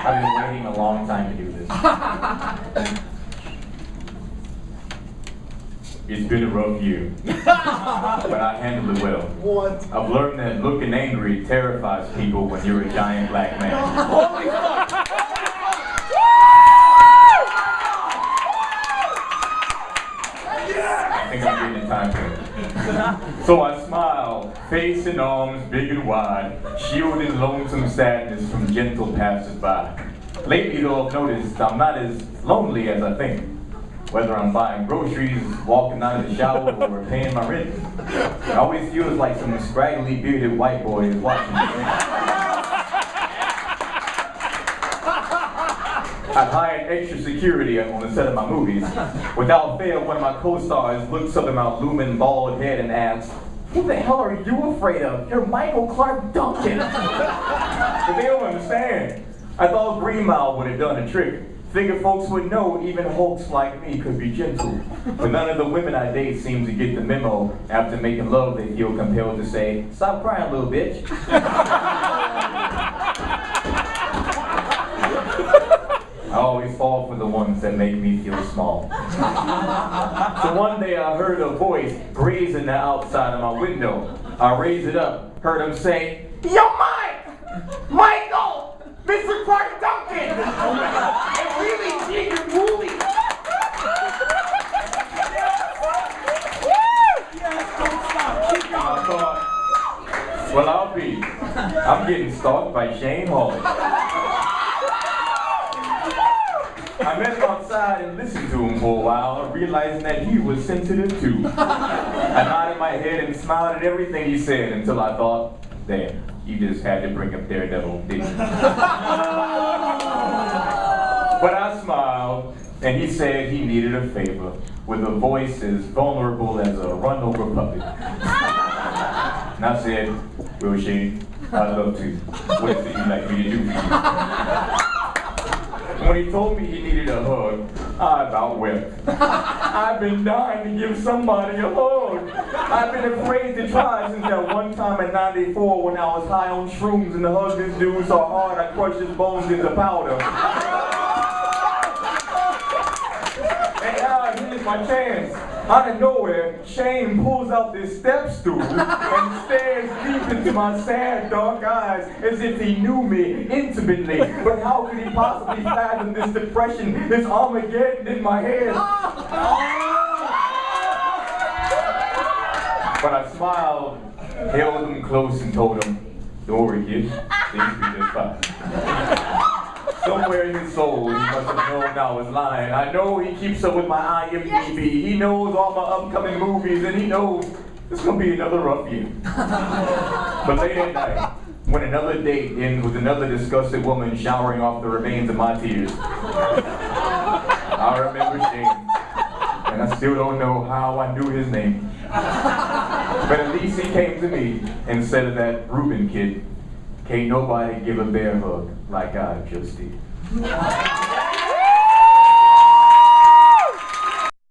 I've been waiting a long time to do this. It's been a rough year, but I handled it well. What? I've learned that looking angry terrifies people when you're a giant black man. Holy fuck! I think I'm getting in time for it. So I smile, face and arms big and wide, shielding lonesome sadness from gentle passers-by. Lately though I've noticed I'm not as lonely as I think. Whether I'm buying groceries, walking out of the shower, or paying my rent, it always feels like some scraggly bearded white boy is watching me. I've hired extra security on the set of my movies. Without fail, one of my co-stars looks up at my looming bald head and asks, "What the hell are you afraid of? You're Michael Clarke Duncan." But they don't understand. I thought Green Mile would have done a trick. Figure folks would know even hulks like me could be gentle. But none of the women I date seem to get the memo. After making love, they feel compelled to say, "Stop crying, little bitch." I always fall for the ones that make me feel small. So one day I heard a voice grazing the outside of my window. I raised it up, heard him say, "Yo, Mike! Michael! Mr. Clarke Duncan! It really did your movie!" I thought, well, I'll be. I'm getting stalked by Shane Hawley. I met him outside and listened to him for a while, realizing that he was sensitive too. I nodded my head and smiled at everything he said until I thought, damn, you just had to bring up Daredevil, didn't you? But I smiled, and he said he needed a favor, with a voice as vulnerable as a run-over puppy. And I said, "Well, Shane, I'd love to. What is it you'd like me to do for you?" When he told me he needed a hug, I about wept. I've been dying to give somebody a hug. I've been afraid to try since that one time in '94 when I was high on shrooms and the hug this dude so hard I crushed his bones into powder. And now here's my chance. Out of nowhere, Shane pulls out this step stool and stares deep into my sad, dark eyes as if he knew me intimately. But how could he possibly fathom this depression, this Armageddon in my head? But I smiled, held him close and told him, "Don't worry, kid, things will be just fine." Somewhere in his soul, he must have known I was lying. I know he keeps up with my IMDb. He knows all my upcoming movies, and he knows it's gonna be another rough year. But late at night, when another date ends with another disgusted woman showering off the remains of my tears, I remember Shane, and I still don't know how I knew his name. But at least he came to me and said to that Reuben kid, "Can't nobody give a bear hug like I just did."